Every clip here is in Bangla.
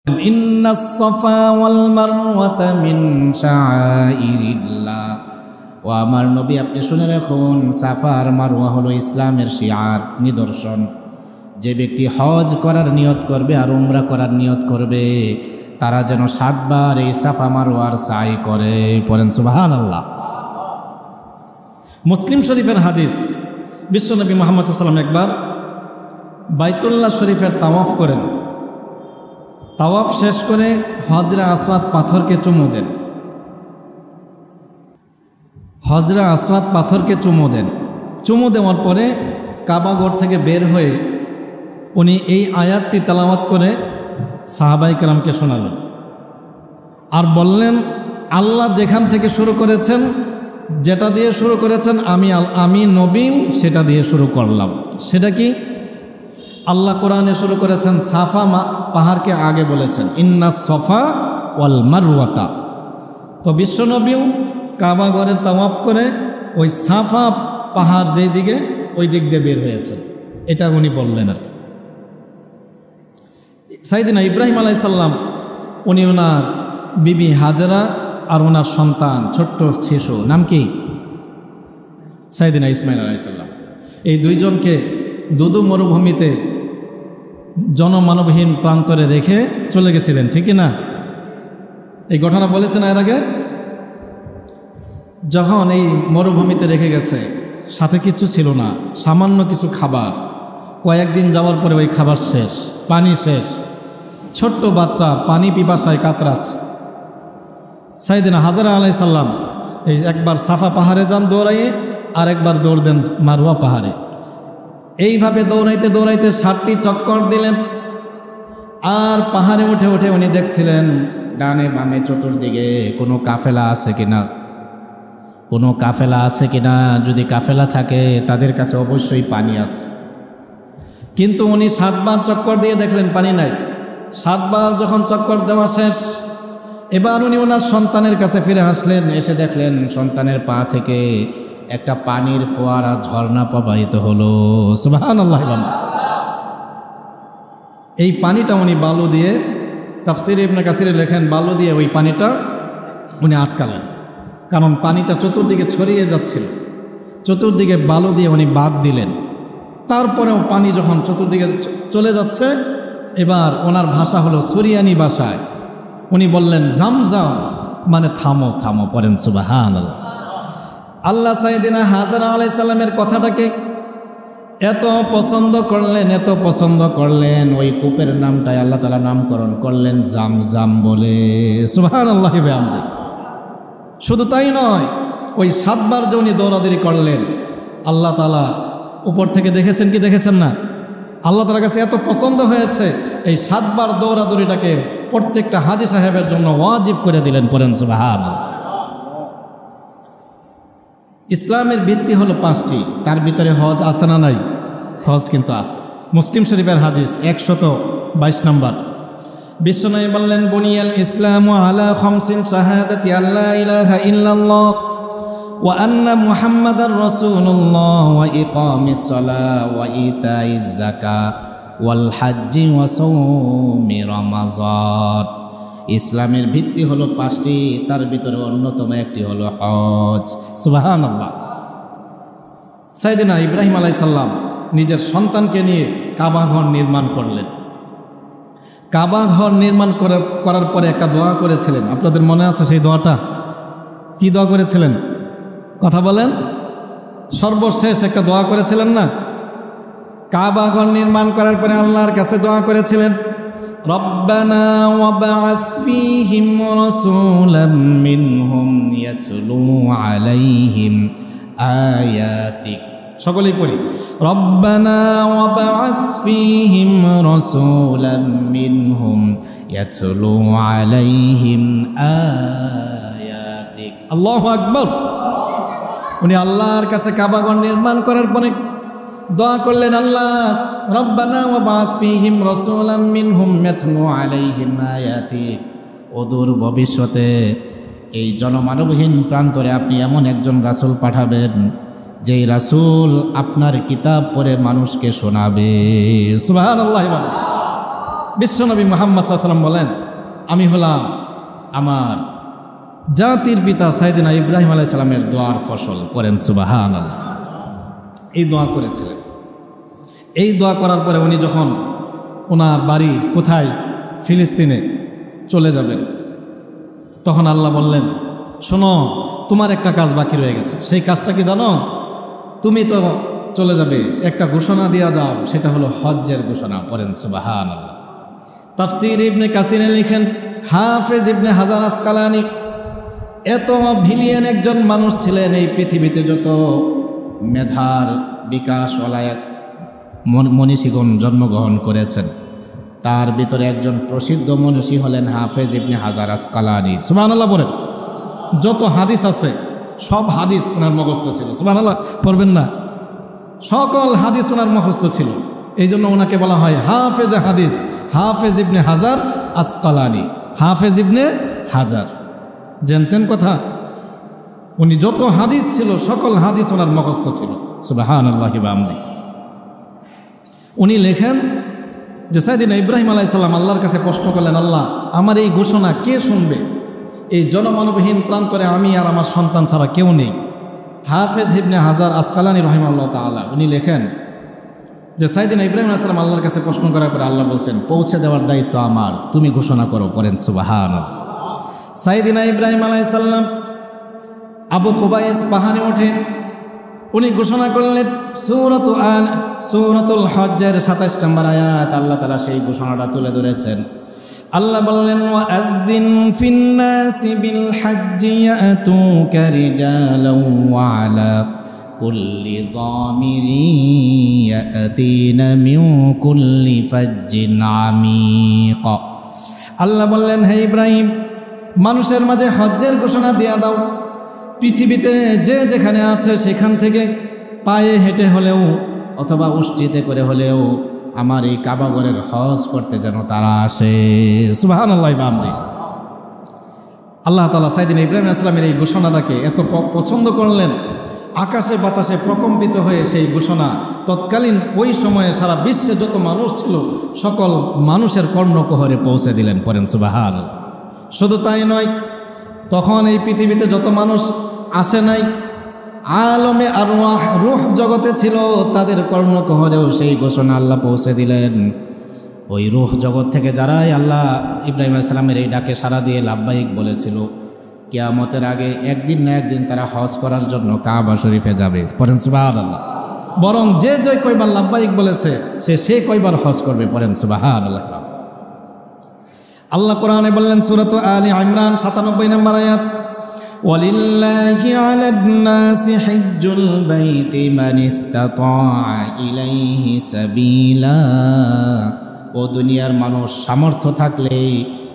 ইন্নাস সাফা ওয়াল মারওয়াতা মিন শাআইরিল্লাহ। ও আমার নবী, আপনি শুনে রাখুন, সাফা আর মারওয়া হলো ইসলামের শিআর, নিদর্শন। যে ব্যক্তি হজ করার নিয়ত করবে আর উমরা করার নিয়ত করবে, তারা যেন 7 বার এই সাফা মারওয়ার সাই করে। পড়েন সুবহানাল্লাহ। মুসলিম শরীফের হাদিস, বিশ্বনবী মুহাম্মদ সাল্লাল্লাহু আলাইহি ওয়াসাল্লাম একবার বাইতুল্লাহ শরীফের তাওয়াফ করেন। তাওয়াফ শেষ করে হজরে আসওয়াদ পাথরকে চুমু দেন। হজরে আসওয়াদ পাথরকে চুমু দেন। চুমু দেওয়ার পরে কাবাঘর থেকে বের হয়ে উনি এই আয়াতটি তেলাওয়াত করে সাহাবায়ে কেরামকে শোনালেন আর বললেন, আল্লাহ যেখান থেকে শুরু করেছেন, যেটা দিয়ে শুরু করেছেন, আমি নবী সেটা দিয়ে শুরু করলাম। সেটা কি? আল্লাহ কোরআনে শুরু করেছেন সাফা পাহাড়কে আগে বলেছেন, ইন্নাস সাফা ওয়াল মারওয়াতা। তো বিশ্বনবীও কাবাঘরের তাওয়াফ করে ওই সাফা পাহাড় যেই দিকে, ওই দিক দিয়ে বের হয়েছেন। এটা উনি বললেন আর কি। সাইয়েদনা ইব্রাহিম আলাইহিস সালাম, উনি ওনার বিবি হাজরা আর ওনার সন্তান ছোট্ট শিশু, নাম কি? সাইয়েদনা ইসমাইল আলাইহিস সালাম, এই দুইজনকে দুদু মরুভূমিতে জনমানবহীন প্রান্তরে রেখে চলে গেছিলেন, ঠিক না? এই ঘটনা বলেছেন এর আগে। যখন এই মরুভূমিতে রেখে গেছে, সাথে কিছু ছিল না, সামান্য কিছু খাবার। কয়েকদিন যাওয়ার পরে ওই খাবার শেষ, পানি শেষ, ছোট্ট বাচ্চা পানি পিপাসায় কাতরাচ্ছে। সাইয়েদনা হাজরা আলাইহিস সালাম এই একবার সাফা পাহাড়ে যান দৌড়াইয়ে, আর একবার দৌড় দেন মারওয়া পাহাড়ে। এইভাবে দৌড়াইতে দৌড়াইতে 7টি চক্কর দিলেন। আর পাহাড়ে উঠে উঠে উনি দেখছিলেন ডানে বামে চতুর্দিকে কোনো কাফেলা আছে কিনা, কোনো কাফেলা আছে কিনা। যদি কাফেলা থাকে তাদের কাছে অবশ্যই পানি আছে। কিন্তু উনি 7 বার চক্কর দিয়ে দেখলেন পানি নাই। 7 বার যখন চক্কর দেওয়া শেষ, এবার উনি ওনার সন্তানের কাছে ফিরে আসলেন। এসে দেখলেন সন্তানের পা থেকে একটা পানির ফোয়ারা, ঝর্ণা প্রবাহিত হলো। সুবহানাল্লাহ। এই পানিটা উনি বালু দিয়ে, তাফসীরে ইবনে কাসিরে লেখেন, বালু দিয়ে ওই পানিটা উনি আটকালেন, কারণ পানিটা চতুর্দিকে ছড়িয়ে যাচ্ছিল। চতুর্দিকে বালু দিয়ে উনি বাঁধ দিলেন। তারপরেও পানি যখন চতুর্দিকে চলে যাচ্ছে, এবার ওনার ভাষা হলো সুরিয়ানি ভাষায়। উনি বললেন, জামজাম, মানে থামো থামো। পড়েন সুবহানাল্লাহ। আল্লাহ সাইয়েদনা হাজরা আলাইহিস সালামের কথাটাকে এত পছন্দ করলেন, এত পছন্দ করলেন, ওই কূপের নামটাই আল্লাহ তাআলা নামকরণ করলেন জামজাম বলে। সুবহানাল্লাহ। শুধু তাই নয়, ওই 7 বার যে উনি দৌড়াদৌড়ি করলেন, আল্লাহ তাআলা উপর থেকে দেখেছেন কি দেখেছেন না? আল্লাহ তাআলার কাছে এত পছন্দ হয়েছে, এই 7 বার দৌড়াদৌড়িটাকে প্রত্যেকটা হাজী সাহেবের জন্য ওয়াজিব করে দিলেন। পড়েন সুবহানাল্লাহ। ইসলামের ভিত্তি হলো 5টি, তার ভিতরে হজ আছে না নাই? হজ কিন্তু আছে। মুসলিম শরীফের হাদিস 122 নম্বর। বিশ্বনবী বললেন, বুনিয়াল ইসলামু আলা খামসিন শাহাদাতি আল্লা ইলাহা ইল্লাল্লাহ ওয়া আন্না মুহাম্মাদার রাসূলুল্লাহ ওয়া ইকামিস সালাহ ওয়া ইতাইজ যাকাত ওয়াল হজ্জি ওয়া সাওমি রমাযান। ইসলামের ভিত্তি হলো 5টি, তার ভিতরে অন্যতম একটি হলো হজ। সুবহানাল্লাহ। সাইয়েদনা ইব্রাহিম আলাইহিস সালাম নিজের সন্তানকে নিয়ে কাবাঘর নির্মাণ করলেন। কাবাঘর নির্মাণ করার পরে একটা দোয়া করেছিলেন, আপনাদের মনে আছে সেই দোয়াটা? কি দোয়া করেছিলেন? কথা বলেন। সর্বশেষ একটা দোয়া করেছিলেন না? কাবাঘর নির্মাণ করার পরে আল্লাহর কাছে দোয়া করেছিলেন, রব্বানা ওয়াবআস ফীহিম রাসূলাম মিনহুম ইয়াতলু আলাইহিম আয়াতিক। সকলেই পড়ি, রব্বানা ওয়াবআস ফীহিম রাসূলাম মিনহুম ইয়াতলু আলাইহিম আয়াতিক। আল্লাহু আকবার। উনি আল্লাহর কাছে কাবাঘর নির্মাণ করার পরে দোয়া করলেন, আল্লাহ রব্বানা ওয়াবআস ফীহিম রাসূলাম মিনহুম ইয়াতলু আলাইহিম আয়াতিক। অদূর ভবিষ্যতে এই জনমানবহীন প্রান্তরে আপনি এমন একজন রাসূল পাঠাবেন, যেই রাসূল আপনার কিতাব পড়ে মানুষকে শোনাবে। সুবহানাল্লাহ। বিশ্বনবী মুহাম্মদ সাল্লাল্লাহু আলাইহি ওয়াসাল্লাম বলেন, আমি হলাম আমার জাতির পিতা সাইয়েদনা ইব্রাহিম আলাইহিস সালামের দোয়ার ফসল। পড়েন সুবহানাল্লাহ। এই দোয়া করেছিলেন। এই দোয়া করার পরে উনি যখন ওনার বাড়ি কোথায়, ফিলিস্তিনে চলে যাবেন, তখন আল্লাহ বললেন, শোনো, তোমার একটা কাজ বাকি রয়ে গেছে। সেই কাজটা কি জানো? তুমি তো চলে যাবে, একটা ঘোষণা দেওয়া যাও, সেটা হলো হজ্জের ঘোষণা। পড়েন সুবহানাল্লাহ। তাফসীর ইবনে কাসিরে লিখেন, হাফেজ ইবনে হাজার আসকালানি এত ভিলিয়ন একজন মানুষ ছিলেন। এই পৃথিবীতে যত মেধার বিকাশওয়ালা মনীষীগণ জন্মগ্রহণ করেছেন, তার ভিতরে একজন প্রসিদ্ধ মনীষী হলেন হাফেজ ইবনে হাজার আসকালানি। সুবহানাল্লাহ বলেন। যত হাদিস আছে সব হাদিস ওনার মুখস্থ ছিল। সুবহানাল্লাহ পড়বেন না? সকল হাদিস ওনার মুখস্থ ছিল। এই জন্য ওনাকে বলা হয় হাফেজ হাদিস, হাফেজ ইবনে হাজার আসকালানি, হাফেজ ইবনে হাজার। জানতেন কথা? উনি যত হাদিস ছিল সকল হাদিস ওনার মুখস্থ ছিল। সুবহানাল্লাহি ওয়া বিহামদিহি। উনি লেখেন যে সাইয়েদনা ইব্রাহিম আলাইহিস সালাম আল্লাহর কাছে প্রশ্ন করলেন, আল্লাহ, আমার এই ঘোষণা কে শুনবে? এই জনমানবহীন প্রান্তরে আমি আর আমার সন্তান ছাড়া কেউ নেই। হাফেজ ইবনে হাজার আসকালানি রাহিমাহুল্লাহ তাআলা উনি লেখেন যে সাইয়েদনা ইব্রাহিম আলাইহিস সালাম আল্লাহর কাছে প্রশ্ন করার পরে আল্লাহ বলছেন, পৌঁছে দেওয়ার দায়িত্ব আমার, তুমি ঘোষণা করো। পড়েন সুবহানাল্লাহ। সাইয়েদনা ইব্রাহিম আলাইহিস সালাম আবু কুবাইস পাহাড়ে ওঠে, উনি ঘোষণা করলেন সূরাতুল হজ্জের ২৭ নম্বর আয়াত আল্লাহ তাআলা সেই ঘোষণাটা তুলে ধরেছেন। আল্লাহ বললেন, ওয়াআযিন ফিন-নাসি বিল হজ্জি ইয়াতুকা রিজালাও ওয়া আলা কুল্লি দামিরিন ইয়াতিনা মিন কুল্লি ফাজ্জিন আমিক। আল্লাহ বললেন, হে ইব্রাহিম, মানুষের মাঝে হজ্জের ঘোষণা দেয়া দাও। পৃথিবীতে যে যেখানে আছে সেখান থেকে পায়ে হেঁটে হলেও অথবা উষ্টিতে করে হলেও আমার এই কাবাগরের হজ করতে যেন তারা আসে। সুবহানাল্লাহ বামদি। আল্লাহ তাআলা সাইয়েদনা ইব্রাহিম আলাইহিস সালামের এই ঘোষণাটাকে এত পছন্দ করলেন, আকাশে বাতাসে প্রকম্পিত হয়ে সেই ঘোষণা তৎকালীন ওই সময়ে সারা বিশ্বে যত মানুষ ছিল সকল মানুষের কর্ণকুহরে পৌঁছে দিলেন। পড়েন সুবহানাল্লাহ। শুধু তাই নয়, তখন এই পৃথিবীতে যত মানুষ আসে নাই, আলমে আরওয়াহ রূহ জগতে ছিল, তাদের কর্ণকুহরেও সেই ঘোষণা আল্লাহ পৌঁছে দিলেন। ওই রূহ জগৎ থেকে যারাই আল্লাহ ইব্রাহিম আলাইহিস সালামের এই ডাকে সাড়া দিয়ে লাব্বাইক বলেছিল, কিয়ামতের আগে একদিন না একদিন তারা হজ করার জন্য কাবা শরীফে যাবে। পড়েন সুবহানাল্লাহ। বরং যে কয়বার লাব্বাইক বলেছে সে কয়বার হজ করবে। পড়েন সুবহানাল্লাহ। আল্লাহ কোরআনে বললেন, সূরাত আলী ইমরান ৯৭ নম্বর আয়াত, ওয়ালিল্লাহি আলান নাসি হিজ্জুল বাইতি মান ইসতাতাআ ইলাইহি সাবিলা। ও দুনিয়ার মানুষ, সামর্থ্য থাকলে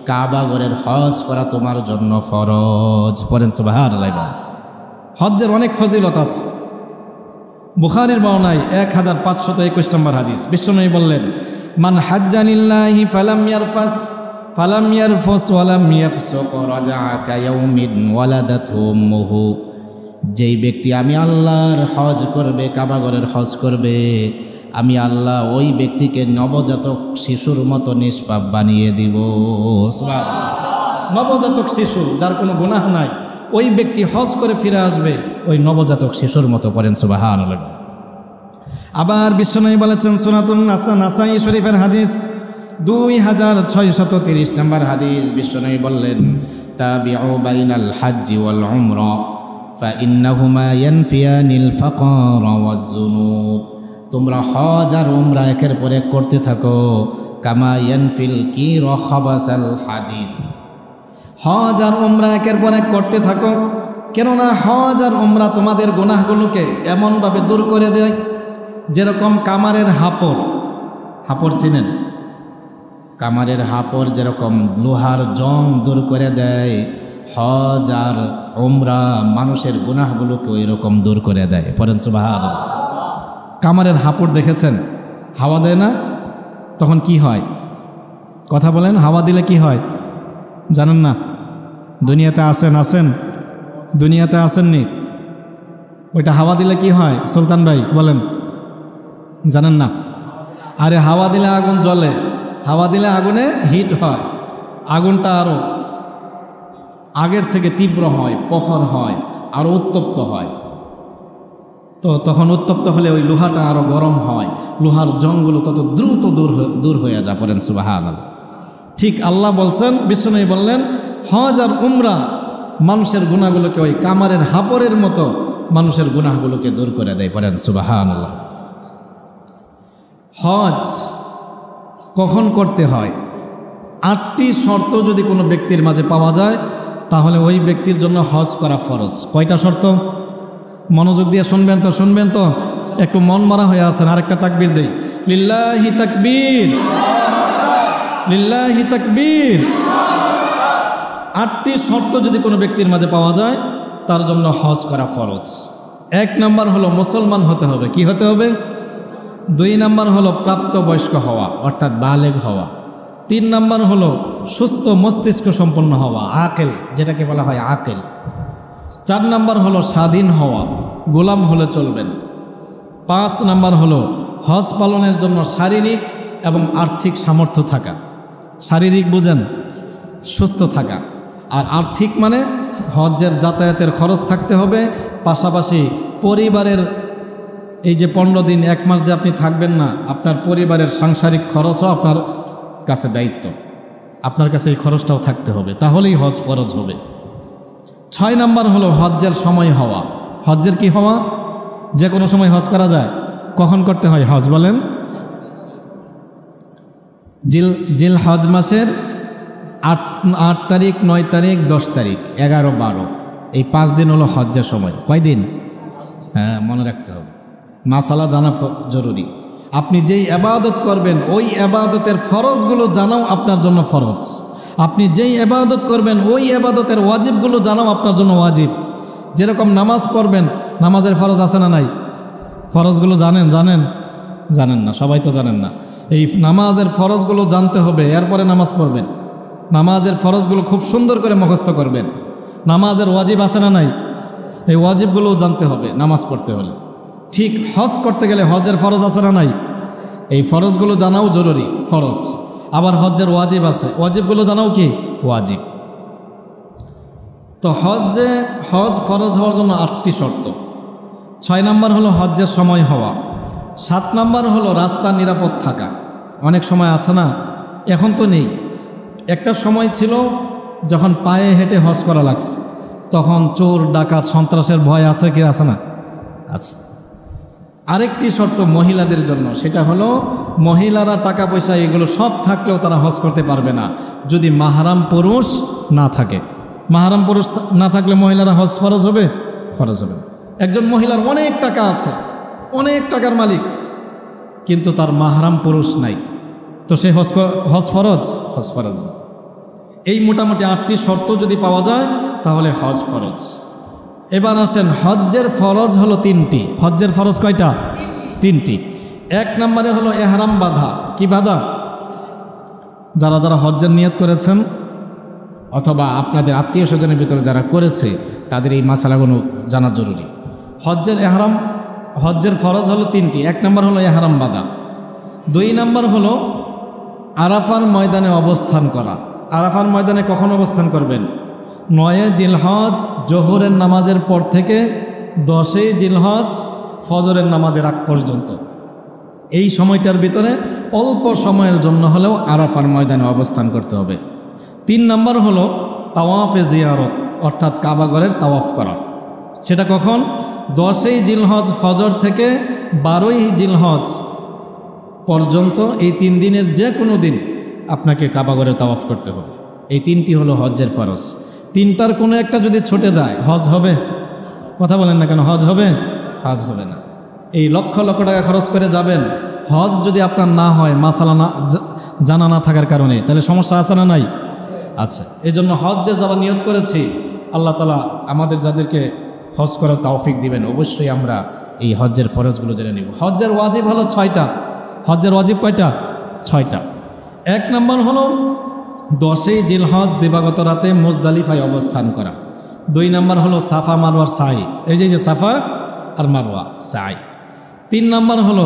কাবা ঘরের হজ করা তোমার জন্য ফরজ। পড়েন সুবহানাল্লাহ। হজ্জের অনেক ফজিলত আছে। বুখারীর বর্ণনায় ১৫২১ নম্বর হাদিস বিশ্বনবী বললেন, মান হাজ্জানিল্লাহি ফালাম ইয়ারফাস ফালাম ইয়ারফুস ওয়ালাম ইয়াফসুক রাজাআ কায়াউমিন ওয়ালাদাতহু উম্মুহু। যেই ব্যক্তি আমি আল্লাহর হজ করবে, কাবা ঘরের হজ করবে, আমি আল্লাহ ওই ব্যক্তিকে নবজাতক শিশুর মতো নিষ্পাপ বানিয়ে দিব। নবজাতক শিশু যার কোনো গুনাহ নাই, ওই ব্যক্তি হজ করে ফিরে আসবে ওই নবজাতক শিশুর মতো। পড়েন সুবহানাল্লাহ। আবার বিশ্বনবী বলেছেন, সুনাতুন নাসাই শরীফের হাদিস ২৬৩০ নম্বর হাদিস, বিশ্বনবী বললেন, তাবিউ বাইনাল হাজ্জি ওয়াল উমরা ফাইন্নাহুমা ইয়ানফিয়ানিল ফাকর ওয়াজ যুনুব। তোমরা হজ আর উমরা একের পর এক করতে থাকো, কামা ইয়ানফিল কির খাবাসাল হাদিদ। হজ আর উমরা একের পর এক করতে থাকো, কেননা হজ আর উমরা তোমাদের গুনাহগুলোকে এমনভাবে দূর করে দেয় যেরকম কামারের হাপড় চিনেন? কামারের হাপড় যেরকম লোহার জং দূর করে দেয়, হজ আর উমরা মানুষের গুনাহগুলোকে ওই রকম দূর করে দেয়। পড়েন সুবহানাল্লাহ। কামারের হাপড় দেখেছেন? হাওয়া দেয় না? তখন কি হয়? কথা বলেন, হাওয়া দিলে কি হয় জানেন না? দুনিয়াতে আসেন দুনিয়াতে আসেননি? ওইটা হাওয়া দিলে কি হয় সুলতান ভাই বলেন? জানেন না? আরে হাওয়া দিলে আগুন জ্বলে, হাওয়া দিলে আগুনে হিট হয়, আগুনটা আরও আগের থেকে তীব্র হয়, প্রখর হয়, আরও উত্তপ্ত হয়। তো তখন উত্তপ্ত হলে ওই লোহাটা আরও গরম হয়, লোহার জংগুলো তত দ্রুত দূর হয়ে যায়। পড়েন সুবহানাল্লাহ। ঠিক আল্লাহ বলছেন, বিশ্বনবী বললেন, হজ আর উমরা মানুষের গুনাহগুলোকে ওই কামারের হাপরের মতো মানুষের গুনাহগুলোকে দূর করে দেয়। পড়েন সুবহানাল্লাহ। হজ কখন করতে হয়? 8টি শর্ত যদি কোনো ব্যক্তির মাঝে পাওয়া যায় তাহলে ওই ব্যক্তির জন্য হজ করা ফরজ। কয়টা শর্ত? মনোযোগ দিয়ে শুনবেন তো, একটু মন মারা হয়ে আছেন। আরেকটা তাকবীর দেই, লিল্লাহি তাকবীর, লিল্লাহি তাকবীর। 8টি শর্ত যদি কোনো ব্যক্তির মাঝে পাওয়া যায় তার জন্য হজ করা ফরজ। 1 নাম্বার হলো মুসলমান হতে হবে। কি হতে হবে? 2 নাম্বার হলো প্রাপ্তবয়স্ক হওয়া, অর্থাৎ বালেগ হওয়া। 3 নাম্বার হলো সুস্থ মস্তিষ্ক সম্পন্ন হওয়া, আকেল, যেটাকে বলা হয় আকেল। 4 নাম্বার হলো স্বাধীন হওয়া, গোলাম হলে চলবেন। 5 নাম্বার হলো হজ পালনের জন্য শারীরিক এবং আর্থিক সামর্থ্য থাকা। শারীরিক বুঝেন, সুস্থ থাকা, আর আর্থিক মানে হজ্জের যাতায়াতের খরচ থাকতে হবে, পাশাপাশি পরিবারের এই যে 15 দিন 1 মাস যে আপনি থাকবেন না, আপনার পরিবারের সাংসারিক খরচও আপনার কাছে দায়িত্ব, আপনার কাছে এই খরচটাও থাকতে হবে, তাহলেই হজ ফরজ হবে। 6 নাম্বার হলো হজ্জের সময় হওয়া। হজ্জের কি হওয়া? যে কোনো সময় হজ করা যায়। কখন করতে হয় হজ বলেন? জিল হজ মাসের 8 তারিখ, 9 তারিখ, 10 তারিখ, 11, 12, এই 5 দিন হলো হজ্জের সময়। কয় দিন? হ্যাঁ, মনে রাখতে হবে, মাসালা জানা জরুরি। আপনি যেই ইবাদত করবেন ওই ইবাদতের ফরজগুলো জানাও আপনার জন্য ফরজ। আপনি যেই ইবাদত করবেন ওই ইবাদতের ওয়াজিবগুলো জানাও আপনার জন্য ওয়াজিব। যেরকম নামাজ পড়বেন, নামাজের ফরজ আছে না নাই? ফরজগুলো জানেন না, সবাই তো জানেন না। এই নামাজের ফরজগুলো জানতে হবে, এরপরে নামাজ পড়বেন। নামাজের ফরজগুলো খুব সুন্দর করে মুখস্থ করবেন। নামাজের ওয়াজিব আছে না নাই? এই ওয়াজিবগুলোও জানতে হবে নামাজ পড়তে হলে। ঠিক হজ করতে গেলে হজের ফরজ আছে না নাই? এই ফরজগুলো জানাও জরুরি, ফরজ। আবার হজ্জের ওয়াজিব আছে, ওয়াজিবগুলো জানাও কি? ওয়াজিব। তো হজ ফরজ হওয়ার জন্য 8টি শর্ত। 6 নাম্বার হলো হজ্জের সময় হওয়া। 7 নাম্বার হলো রাস্তা নিরাপদ থাকা। অনেক সময় আছে না, এখন তো নেই, একটা সময় ছিল যখন পায়ে হেঁটে হজ করা লাগছে, তখন চোর ডাকাত সন্ত্রাসের ভয় আছে কি আছে না? আছে। আরেকটি শর্ত মহিলাদের জন্য, সেটা হলো মহিলারা টাকা পয়সা এগুলো সব থাকলেও তারা হজ করতে পারবে না যদি মাহরাম পুরুষ না থাকে। মাহরাম পুরুষ না থাকলে মহিলারা হজ ফরজ হবে? ফরজ হবে। একজন মহিলার অনেক টাকা আছে, অনেক টাকার মালিক, কিন্তু তার মাহরাম পুরুষ নাই, তো সে হজ ফরজ? হজ ফরজ। এই মোটামুটি 8টি শর্ত যদি পাওয়া যায় তাহলে হজ ফরজ। এবার আসেন, হজ্জের ফরজ হলো 3টি। হজ্জের ফরজ কয়টা? 3টি। 1 নম্বরে হলো এহরাম বাঁধা। কি বাঁধা? যারা যারা হজ্জের নিয়ত করেছেন অথবা আপনাদের আত্মীয় স্বজনের ভিতরে যারা করেছে তাদের এই মাসালাগুলো জানা জরুরি। হজ্জের ফরজ হলো 3টি। 1 নম্বর হলো এহরাম বাঁধা। 2 নম্বর হলো আরাফার ময়দানে অবস্থান করা। আরাফার ময়দানে কখন অবস্থান করবেন? 9 জিলহজ জোহরের নামাজের পর থেকে 10 জিলহজ ফজরের নামাজের আগ পর্যন্ত, এই সময়টার ভিতরে অল্প সময়ের জন্য হলেও আরাফার ময়দানে অবস্থান করতে হবে। 3 নম্বর হলো তাওয়াফে জিয়ারত, অর্থাৎ কাবাঘরের তাওয়াফ করা। সেটা কখন? 10 জিলহজ ফজর থেকে 12 জিলহজ পর্যন্ত, এই 3 দিনের যে কোনো দিন আপনাকে কাবাঘরের তাওয়াফ করতে হবে। এই 3টি হলো হজ্জের ফরজ। 3টার কোনো একটা যদি ছুটে যায় হজ হবে? কথা বলেন না কেন, হজ হবে? হজ হবে না। এই লক্ষ লক্ষ টাকা খরচ করে যাবেন, হজ যদি আপনার না হয় মাসালা না জানা না থাকার কারণে, তাহলে সমস্যা আছে না নাই? আচ্ছা, এই জন্য হজ্জে যারা নিয়ত করেছি আল্লাহ তাআলা আমাদের যাদেরকে হজ করার তৌফিক দিবেন, অবশ্যই আমরা এই হজ্জের ফরজগুলো জেনে নিব। হজ্জের ওয়াজিব হলো 6টা। হজ্জের ওয়াজিব কয়টা? 6টা। 1 নম্বর হলো 10 জিলহজ দিবাগত রাতে মুজদালিফায় অবস্থান করা। 2 নম্বর হলো সাফা মারওয়ার সাই, এই যে সাফা আর মারওয়া সাই। 3 নম্বর হলো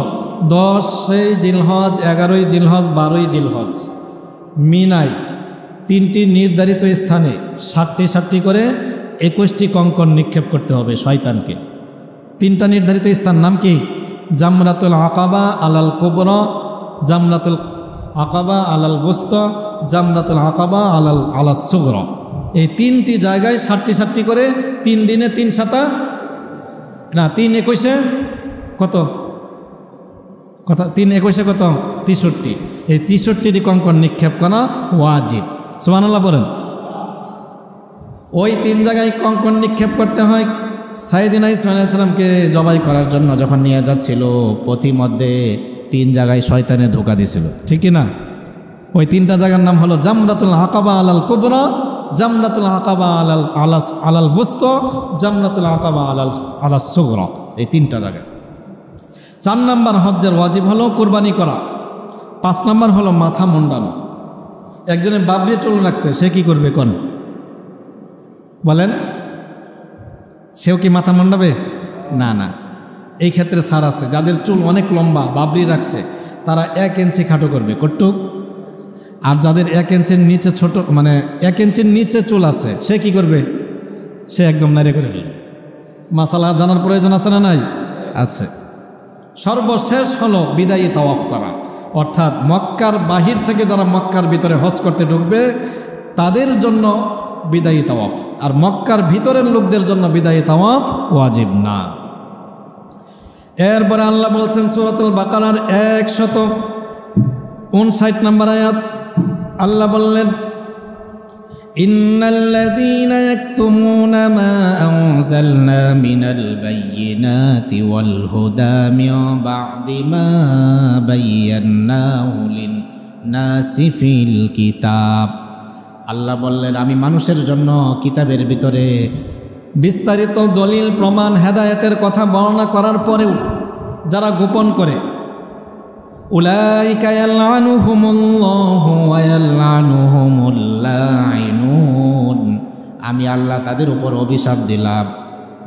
10 জিলহজ, 11 জিলহজ, 12 জিলহজ মিনায় 3টি নির্ধারিত স্থানে 7টি করে 21টি কঙ্কর নিক্ষেপ করতে হবে শয়তানকে। 3টা নির্ধারিত স্থান নাম কি? জামরাতুল আকাবা আলাল কুবরা, জামরাতুল আকাবা আলাল বুস্তা, জামরাতুল আকাবা আলাল সুগরা। এই 3টি জায়গায় 7টি করে 3 দিনে 3 সাতা না 3 21 কত? 3 21 কত? 63। এই 63টি কঙ্কর নিক্ষেপ করা ওয়াজিব। সুবহানাল্লাহ বলেন। ওই 3 জায়গায় কঙ্কর নিক্ষেপ করতে হয়। সাইয়েদিনা ইসমাঈল আলাইহিস সালামকে জবাই করার জন্য যখন নিয়ে যাচ্ছিল, পথিমধ্যে 3 জায়গায় শয়তানে ধোঁকা দিয়েছিল, ঠিক কি না? ওই 3টা জায়গার নাম হলো জামরাতুল আকাবা আলাল কুবরা, জামরাতুল আকাবা আলাল বুস্তা, জামরাতুল আকাবা আলাস সুগরা। এই 3টা জায়গা। 4 নম্বর হজ্জের ওয়াজিব হলো কুরবানি করা। 5 নম্বর হলো মাথা মুন্ডানো। একজনের বাবরি চুল রাখছে, সে কি করবে কোন বলেন? সেও কি মাথা মুন্ডাবে? না না, এই ক্ষেত্রে ছাড় আছে। যাদের চুল অনেক লম্বা, বাবরি রাখছে, তারা 1 ইঞ্চি খাটো করবে কটুক। আর যাদের 1 ইঞ্চির নিচে ছোট, মানে 1 ইঞ্চির নিচে চুল আছে, সে কি করবে? সে একদম নাড়ে করে ফেলবে। মাসালা জানার প্রয়োজন আছে না নাই? আছে। সর্বশেষ হলো বিদায়ী তাওয়াফ করা, অর্থাৎ মক্কার বাহির থেকে যারা মক্কার ভিতরে হজ করতে ঢুকবে তাদের জন্য বিদায়ী তাওয়াফ, আর মক্কার ভিতরের লোকদের জন্য বিদায়ী তাওয়াফ ওয়াজিব না। এরপরে আল্লাহ বলছেন সূরাতুল বাকারার 159 নম্বর আয়াত, আল্লাহ বললেন ইন্নাল্লাযীনা ইয়াকতুমুনা মা আনজালনা মিনাল বায়্যিনাতি ওয়াল হুদা মিন বা'দি মা বায়্যানাহু লিন-নাসি ফিল কিতাব। আল্লাহ বললেন, আমি মানুষের জন্য কিতাবের ভিতরে বিস্তারিত দলিল প্রমাণ হেদায়েতের কথা বর্ণনা করার পরেও যারা গোপন করে, উলাইকা ইয়ালআনুহুমুল্লাহু ওয়া ইয়ালআনুহুমুল লাঈনুন, আমি আল্লাহ তাদের উপর অভিশাপ দিলাম,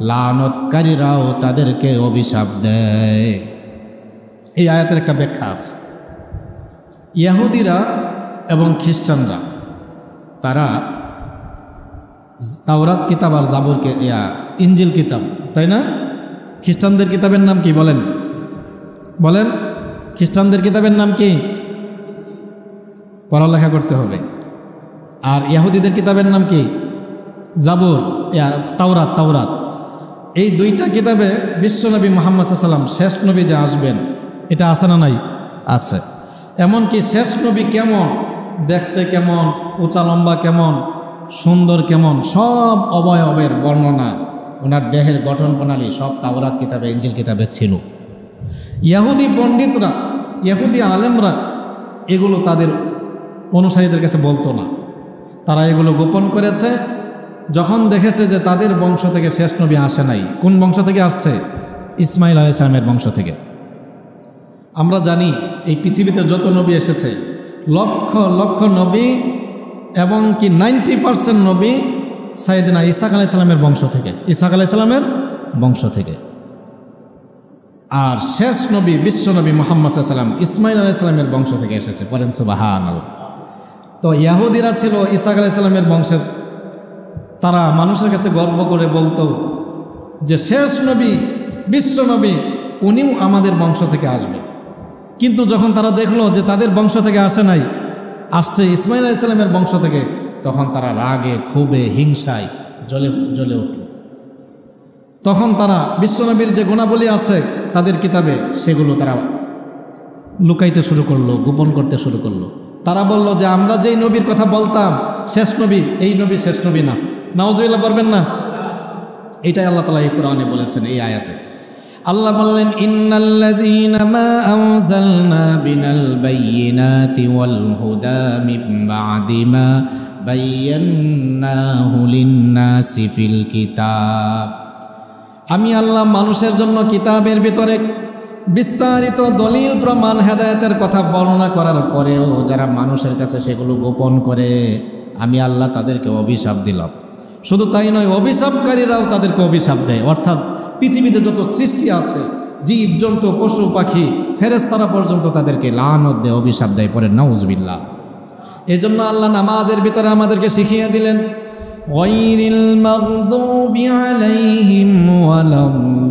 লানতকারীরাও তাদেরকে অভিশাপ দেয়। এই আয়াতের একটা ব্যাখ্যা আছে। ইহুদিরা এবং খ্রিস্টানরা তারা তাওরাত কিতাব আর জাবুরকে ইনজিল কিতাব, তাই না? খ্রিস্টানদের কিতাবের নাম কি বলেন? বলেন, খ্রিস্টানদের কিতাবের নাম কি? পড়ালেখা করতে হবে। আর ইহুদিদের কিতাবের নাম কি? জাবুর, তাওরাত। এই 2টা কিতাবে বিশ্বনবী মুহাম্মদ সাল্লাল্লাহু আলাইহি ওয়াসাল্লাম শেষ নবী যে আসবেন, এটা আছে না নাই? আছে। এমনকি শেষ নবী কেমন দেখতে, কেমন উঁচা লম্বা, কেমন সুন্দর, কেমন সব অবয়বের বর্ণনা, ওনার দেহের গঠন প্রণালী সব তাওরাত কিতাবে, ইনজিল কিতাবে ছিল। ইহুদি পণ্ডিতরা, ইহুদি আলেমরা এগুলো তাদের অনুসারীদের কাছে বলতো না। তারা এগুলো গোপন করেছে। যখন দেখেছে যে তাদের বংশ থেকে শেষ নবী আসে নাই, কোন বংশ থেকে আসছে? ইসমাঈল আলাইহিস সালামের বংশ থেকে। আমরা জানি এই পৃথিবীতে যত নবী এসেছে, লক্ষ লক্ষ নবী, এবং কি 90% নবী সাইয়েদিনা ইসহাক আলাইহিস সালামের বংশ থেকে, ইসহাক আলাইহিস সালামের বংশ থেকে। আর শেষ নবী বিশ্বনবী মুহাম্মদ সাল্লাল্লাহু আলাইহি ওয়াসাল্লাম ইসমাঈল আলাইহিস সালামের বংশ থেকে এসেছে। পড়েন সুবহানাল্লাহ। তো ইহুদিরা ছিল ইসহাক আলাইহিস সালামের বংশের। তারা মানুষের কাছে গর্ব করে বলতো যে শেষ নবী বিশ্বনবী উনিও আমাদের বংশ থেকে আসবে। কিন্তু যখন তারা দেখলো যে তাদের বংশ থেকে আসে নাই, আসছে ইসমাঈল আলাইহিস সালামের বংশ থেকে, তখন তারা রাগে ক্ষোভে হিংসায় জ্বলে উঠল। তখন তারা বিশ্বনবীর যে গুণাবলী আছে তাদের কিতাবে, সেগুলো তারা লুকাইতে শুরু করলো, গোপন করতে শুরু করলো। তারা বলল যে আমরা যেই নবীর কথা বলতাম শেষ নবী, এই নবী শেষ নবী না। নাউজুবিল্লাহ বলবেন না? এটাই আল্লাহ তাআলা এই কোরআনে বলেছেন, এই আয়াতে। আল্লাহ বললেন ইন্নাল্লাযীনা মা আনজালনা বিনাল বায়্যিনাতি ওয়াল হুদা মিন বা'দি মা বায়্যানাহু লিন-নাসি ফিল কিতাব। আমি আল্লাহ মানুষের জন্য কিতাবের ভিতরে বিস্তারিত দলিল প্রমাণ হেদায়েতের কথা বর্ণনা করার পরেও যারা মানুষের কাছে সেগুলো গোপন করে, আমি আল্লাহ তাদেরকে অভিশাপ দিলাম। শুধু তাই নয়, অভিশাপকারীরাও তাদেরকে অভিশাপ দেয়। অর্থাৎ পৃথিবীতে যত সৃষ্টি আছে জীবজন্তু পশু পাখি ফেরেশতারা পর্যন্ত তাদেরকে লানত দেয়, অভিশাপ দেয়, পরে নাউজুবিল্লাহ। এই জন্য আল্লাহ নামাজের ভিতরে আমাদেরকে শিখিয়ে দিলেন গায়রিল মাগদুবি আলাইহিম ওয়ালাদ-দাল্লিন,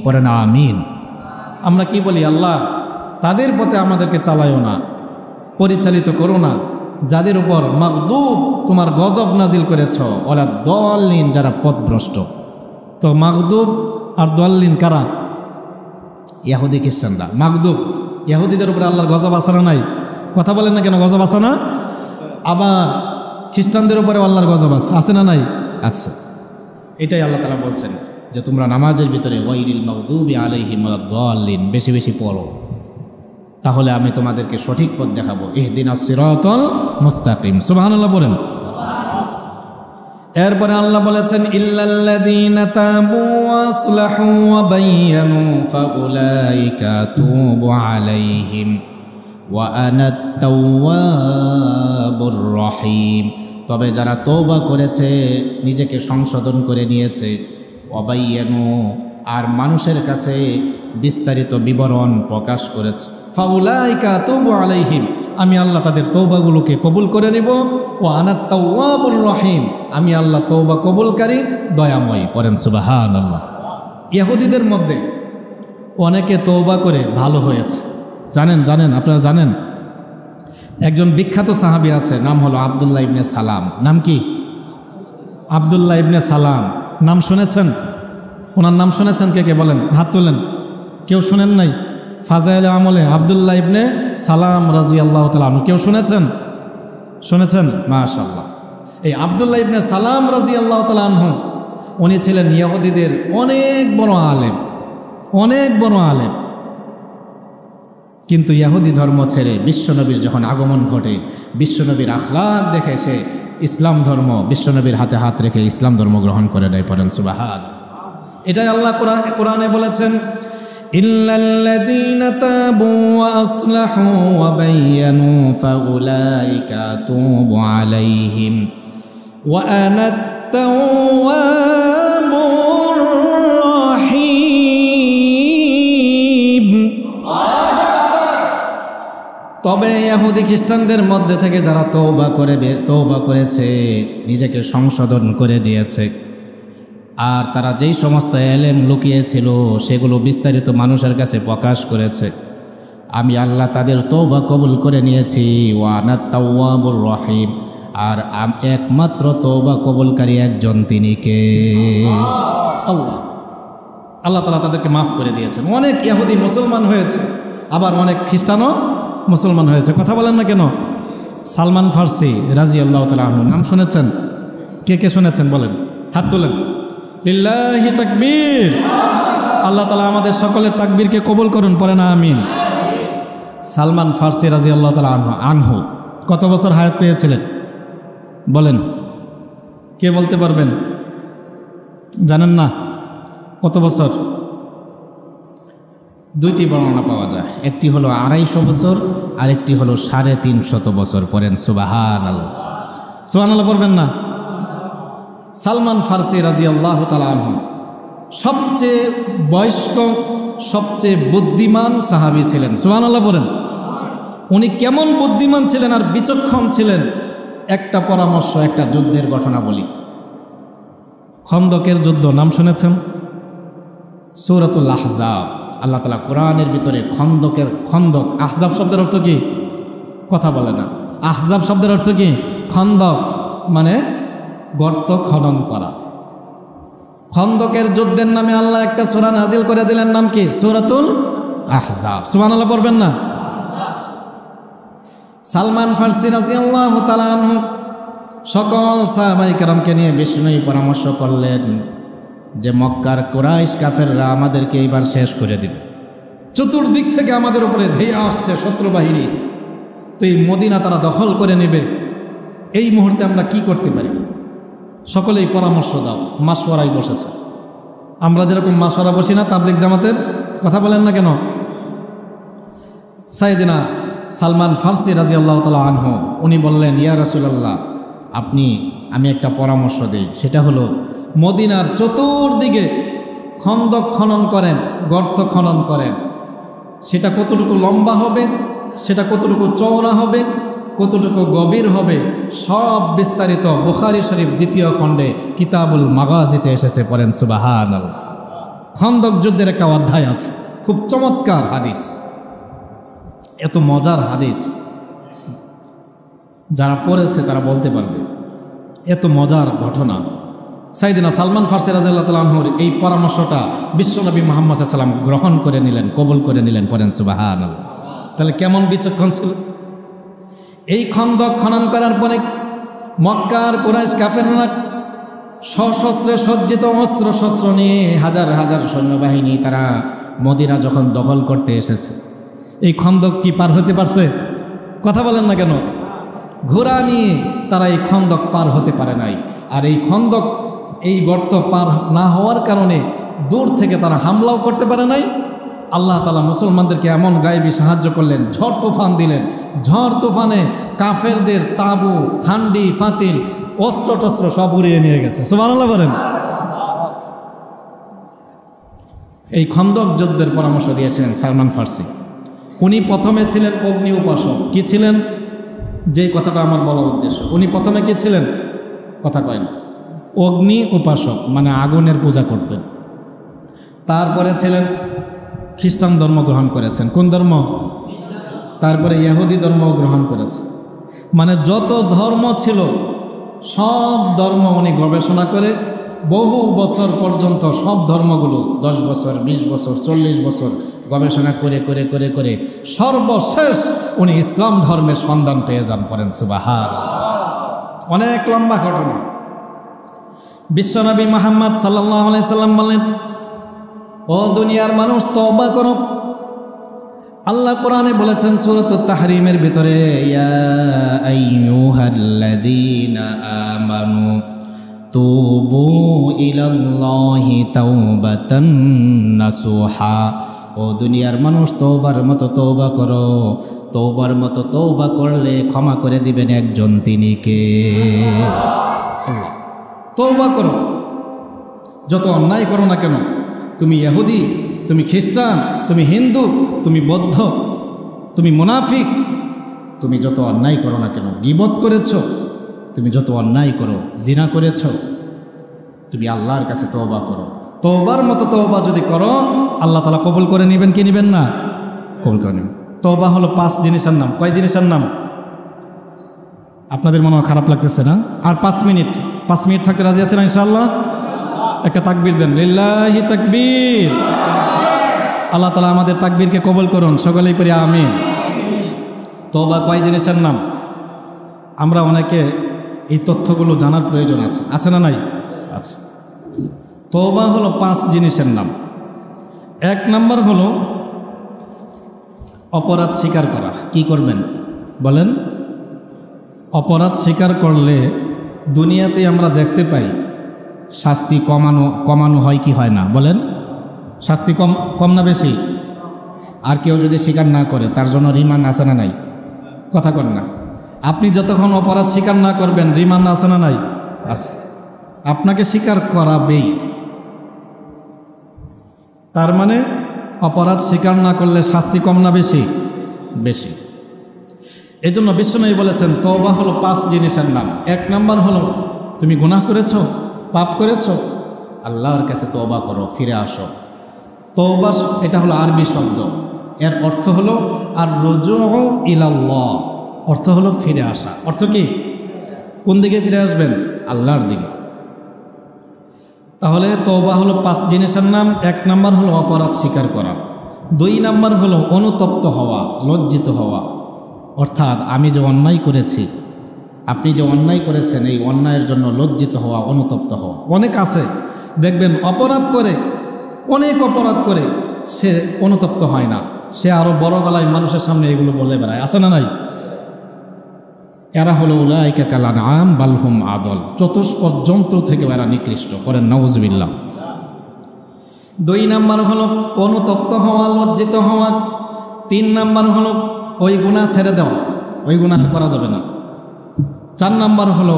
পড়েন আমিন। আমরা কি বলি? আল্লাহ তাদের পথে আমাদেরকে চালায়ও না, পরিচালিত করো না যাদের উপর মাগদুব তোমার গজব নাজিল করেছ, ওয়ালাদ-দাল্লিন যারা পথভ্রষ্ট। তো মাগদুব আর দাল্লিন কারা? ইহুদি খ্রিস্টানরা। মাগদুব ইহুদিদের উপরে আল্লাহর গজব আছে না নাই? কথা বলেন না কেন? গজব আছে না? আবার খ্রিস্টানদের উপরে আল্লাহর গজব আছে না নাই? আচ্ছা, এটাই আল্লাহ তাআলা বলছেন যে তোমরা নামাজের ভিতরে গায়রিল মাগদুবি আলাইহিম ওয়ালাদ-দাল্লিন বেশি বেশি পড়ো, তাহলে আমি তোমাদেরকে সঠিক পথ দেখাবো। ইহদিনাস সিরাতাল মুস্তাকিম, সুবহানাল্লাহ বলেন। এরপরে আল্লাহ বলেছেন ইল্লাল্লাযীনা তাবু ওয়া আসলাহু ওয়া বায়্যানু ফাউলাইকা তুবু আলাইহিম ওয়া আনাত তাওয়াবুর রহিম। তবে যারা তওবা করেছে, নিজেকে সংশোধন করে নিয়েছে, ওয়া বায়্যানু আর মানুষের কাছে বিস্তারিত বিবরণ প্রকাশ করেছে, ফাউলাইকা তুবু আলাইহিম আমি আল্লাহ তাদের তওবাগুলোকে কবুল করে নেব, ওয়া আনাত তাওয়াবুর রহিম আমি আল্লাহ তওবা কবুলকারী দয়াময়। পড়েন সুবহানাল্লাহ। ইহুদিদের মধ্যে অনেকে তওবা করে ভালো হয়েছে। জানেন আপনারা জানেন, একজন বিখ্যাত সাহাবী আছে, নাম হলো আব্দুল্লাহ ইবনে সালাম। নাম কি? আব্দুল্লাহ ইবনে সালাম। নাম শুনেছেন? ওনার নাম শুনেছেন? কে কে বলেন? হাত তোলেন। কেউ শুনেন নাই? ফাজাইল আমলে আব্দুল্লাহ ইবনে সালাম রাদিয়াল্লাহু তাআলা আনহু কেউ শুনেছেন? শুনেছেন? মাশাআল্লাহ। এই আব্দুল্লাহ ইবনে সালাম রাদিয়াল্লাহু তাআলা আনহু উনি ছিলেন ইহুদিদের অনেক বড় আলেম। কিন্তু ইহুদি ধর্ম ছেড়ে বিশ্বনবীর যখন আগমন ঘটে, বিশ্বনবীর আখলাক দেখে সে ইসলাম ধর্ম, বিশ্বনবীর হাতে হাত রেখে ইসলাম ধর্ম গ্রহণ করে নেয়। পড়েন সুবহান। এটাই আল্লাহ কোরআনে বলেছেন ইল্লাল্লাযীনা তাবু ওয়া আসলাহু ওয়া বায়্যানু ফাউলাইকা তুবু আলাইহিম ওয়া আনাত তাওয়াবুর রহিম। তবে ইহুদি খ্রিস্টানদের মধ্যে থেকে যারা তওবা করেছে, নিজেকে সংশোধন করে দিয়েছে, আর তারা যেই সমস্ত এলেম লুকিয়েছিল সেগুলো বিস্তারিত মানুষের কাছে প্রকাশ করেছে, আমি আল্লাহ তাদের তওবা কবুল করে নিয়েছি। ওয়া আনাত তাওয়াবুর রহিম আর একমাত্র তওবা কবুলকারী একজন, তিনি কে? আল্লাহ তাআলা তাদেরকে মাফ করে দিয়েছেন। অনেক ইহুদি মুসলমান হয়েছে, আবার অনেক খ্রিস্টানও মুসলমান হয়েছে। কথা বলেন না কেন? সালমান ফার্সি রাদিয়াল্লাহু তাআলা আনহু নাম শুনেছেন? কে কে শুনেছেন বলেন? হাত তোলেন। লিল্লাহি তাকবীর। আল্লাহ তাআলা আমাদের সকলের তাকবীরকে কবুল করুন, পড়েন আমিন। সালমান ফার্সি রাদিয়াল্লাহু তাআলা আনহু কত বছর হায়াত পেয়েছিলেন বলেন? কে বলতে পারবেন? জানেন না? কত বছর? দুইটি বর্ণনা পাওয়া যায়, একটি হলো 250 বছর আর একটি হলো 350 বছর। পড়েন সুবহানাল্লাহ। সুবহানাল্লাহ পড়বেন না? সালমান ফার্সি রাদিয়াল্লাহু তাআলা আনহু সবচেয়ে বয়স্ক, সবচেয়ে বুদ্ধিমান সাহাবী ছিলেন। সুবহানাল্লাহ বলেন। উনি কেমন বুদ্ধিমান ছিলেন আর বিচক্ষণ ছিলেন, একটা পরামর্শ, একটা যুদ্ধের ঘটনা বলি। খন্দকের যুদ্ধ নাম শুনেছেন? সূরাতুল আহজাব। আল্লাহ তাআলা কোরআনের ভিতরে খন্দক, আহজাব শব্দের অর্থ কি? কথা বলে না। আহজাব শব্দের অর্থ কি? খন্দক মানে গর্ত খনন করা। খন্দকের যুদ্ধের নামে আল্লাহ একটা সূরা নাজিল করে দিলেন, নাম কি? সূরাতুল আহজাব। সুবহানাল্লাহ পড়বেন না? সালমান ফার্সি রাদিয়াল্লাহু তাআলা আনহু সকল সাহাবায়ে কেরামকে নিয়ে বিষ্ণুই পরামর্শ করলেন যে মক্কার কুরাইশ কাফেররা আমাদেরকে এইবার শেষ করে দিবে, চতুর্দিক থেকে আমাদের উপরে ধেয়ে আসছে শত্রু বাহিনী, তো এই মদিনা তারা দখল করে নেবে। এই মুহূর্তে আমরা কি করতে পারি? সকলেই পরামর্শ দাও। মাশওয়ারায় বসেছে। আমরা যেরকম মাশওয়ারা বসি না তাবলিগ জামাতের, কথা বলেন না কেন? সাইয়েদনা সালমান ফার্সি রাদিয়াল্লাহু তাআলা আনহু উনি বললেন, ইয়া রাসূলুল্লাহ, আমি একটা পরামর্শ দিই, সেটা হলো মদিনার চতুর্দিকে খন্দক খনন করেন, গর্ত খনন করেন, সেটা কতটুকু লম্বা হবে, সেটা কতটুকু চওড়া হবে, কতটুকু গভীর হবে, সব বিস্তারিত বুখারী শরীফ 2য় খণ্ডে কিতাবুল মাগাজিতে এসেছে। পড়েন সুবহানাল্লাহ। খন্দক যুদ্ধের একটা অধ্যায় আছে, খুব চমৎকার হাদিস, এত মজার হাদিস, যারা পড়েছে তারা বলতে পারবে, এত মজার ঘটনা। সাইয়েদনা সালমান ফারসি রাদিয়াল্লাহু তাআলা আনহুর এই পরামর্শটা বিশ্বনবী মুহাম্মদ সাল্লাল্লাহু আলাইহি ওয়াসাল্লাম গ্রহণ করে নিলেন, কবুল করে নিলেন। পড়েন সুবহানাল্লাহ। তাহলে কেমন বিচক্ষণ ছিল। এই খন্দক খনন করার পরে মক্কার কুরাইশ কাফেররা সশস্ত্রে সজ্জিত অস্ত্র শস্ত্র নিয়ে হাজার হাজার সৈন্যবাহিনী তারা মদিনা যখন দখল করতে এসেছে, এই খন্দক কি পার হতে পারছে? কথা বলেন না কেন? ঘোড়া নিয়ে তারা এই খন্দক পার হতে পারে নাই। আর এই খন্দক, এই গর্ত পার না হওয়ার কারণে দূর থেকে তারা হামলাও করতে পারে নাই। আল্লাহ তাআলা মুসলমানদেরকে এমন গায়েবী সাহায্য করলেন, ঝড় তুফান দিলেন। ঝড় তুফানে কাফেরদের তাবু, হান্ডি, ফাতিল, অস্ত্র টস্ত্র সব উড়িয়ে নিয়ে গেছে। সুবহানাল্লাহ বলেন। এই খন্দক যুদ্ধের পরামর্শ দিয়েছেন সালমান ফারসি। উনি প্রথমে ছিলেন অগ্নি উপাসক। কি ছিলেন? যেই কথাটা আমার বলার উদ্দেশ্য, উনি প্রথমে কি ছিলেন? কথা কয় না। অগ্নি উপাসক মানে আগুনের পূজা করতেন। তারপরে ছিলেন খ্রিস্টান ধর্ম গ্রহণ করেছেন। কোন ধর্ম? তারপরে ইহুদি ধর্ম গ্রহণ করেছে। মানে যত ধর্ম ছিল সব ধর্ম উনি গবেষণা করে বহু বছর পর্যন্ত সব ধর্মগুলো 10 বছর, 20 বছর, 40 বছর গবেষণা করে করে করে করে সর্বশেষ উনি ইসলাম ধর্মের সন্ধান পেয়ে যান। পড়েন সুবহানাল্লাহ। অনেক লম্বা ঘটনা। বিশ্বনবী মুহাম্মদ সাল্লাল্লাহু আলাইহি সাল্লাম বলেন, ও দুনিয়ার মানুষ তওবা করো। আল্লাহ কোরআনে বলেছেন সূরাতুত তাহরিমের ভিতরে, ইয়া আইয়ুহাল্লাযীনা আমানু তুবু ইলাল্লাহি তাওবাতান নাসুহা। ও দুনিয়ার মানুষ তওবার মতো তওবা করো। তওবার মতো তওবা করলে ক্ষমা করে দিবেন একজন, তিনি কে? আল্লাহ। তওবা করো, যত অন্যায় করো না কেন, তুমি ইহুদি, তুমি খ্রিস্টান, তুমি হিন্দু, তুমি বৌদ্ধ, তুমি মুনাফিক, তুমি যত অন্যায় করো না কেন, গীবত করেছ, তুমি যত অন্যায় করো, জিনা করেছ, তুমি আল্লাহর কাছে তওবা করো। তওবার মতো তওবা যদি করো, আল্লাহ তাআলা কবুল করে নেবেন কি নেবেন না? কবুল করে নেবেন। তওবা হলো 5 জিনিসের নাম। কয় জিনিসের নাম? আপনাদের মনে হয় খারাপ লাগতেছে না? আর 5 মিনিট থাকতে রাজি আছেন ইনশাআল্লাহ? একটা তাকবীর দেন, লিল্লাহি তাকবীর। আল্লাহ তাআলা আমাদের তাকবীরকে কবুল করুন, সকলেই পড়ি আমিন। তওবা কয় জিনিসের নাম? আমরা অনেকে এই তথ্যগুলো জানার প্রয়োজন আছে, আছে না নাই? আছে। তওবা হলো 5 জিনিসের নাম। 1 নাম্বার হলো অপরাধ স্বীকার করা। কি করবেন বলেন? অপরাধ স্বীকার করলে দুনিয়াতে আমরা দেখতে পাই শাস্তি কমানো হয় কি হয় না? বলেন, শাস্তি কম না বেশি? আর কেউ যদি স্বীকার না করে তার জন্য রিমান্ড আছে না নাই? কথা কন না। আপনি যতক্ষণ অপরাধ স্বীকার না করবেন রিমান্ড আছে না নাই? আছে। আপনাকে স্বীকার করাবেই। তার মানে অপরাধ স্বীকার না করলে শাস্তি কম না বেশি? বেশি। এই জন্য বিশ্বনবী বলেছেন তওবা হলো 5 জিনিসের নাম। 1 নাম্বার হলো তুমি গুনাহ করেছো, পাপ করেছো, আল্লাহর কাছে তওবা করো, ফিরে আসো। তওবা এটা হলো আরবি শব্দ, এর অর্থ হলো আর রুজুউ ইলাল্লাহ, অর্থ হলো ফিরে আসা। অর্থ কি? কোন দিকে ফিরে আসবেন? আল্লাহর দিকে। তাহলে তওবা হলো 5 জিনিসের নাম। 1 নাম্বার হলো অপরাধ স্বীকার করা। 2 নাম্বার হলো অনুতপ্ত হওয়া, লজ্জিত হওয়া। অর্থাৎ আমি যে অন্যায় করেছি, আপনি যে অন্যায় করেছেন, এই অন্যায়ের জন্য লজ্জিত হওয়া, অনুতপ্ত হওয়া। অনেক আছে দেখবেন অপরাধ করে, অনেক অপরাধ করে সে অনুতপ্ত হয় না, সে আরও বড় গলায় মানুষের সামনে এগুলো বলে বেড়ায়। আছে না নাই? এরা হলো উলাইকা কাল আনআম বাল হুম আদল, চতুষ্পদ যন্ত্র থেকে এরা নিকৃষ্ট। পরে নাউজুবিল্লাহ। 2 নাম্বার হলো অনুতপ্ত হওয়া, লজ্জিত হওয়া। 3 নাম্বার হলো ওই গুনাহ ছেড়ে দেওয়া, ওই গুনাহ করা যাবে না। 4 নাম্বার হলো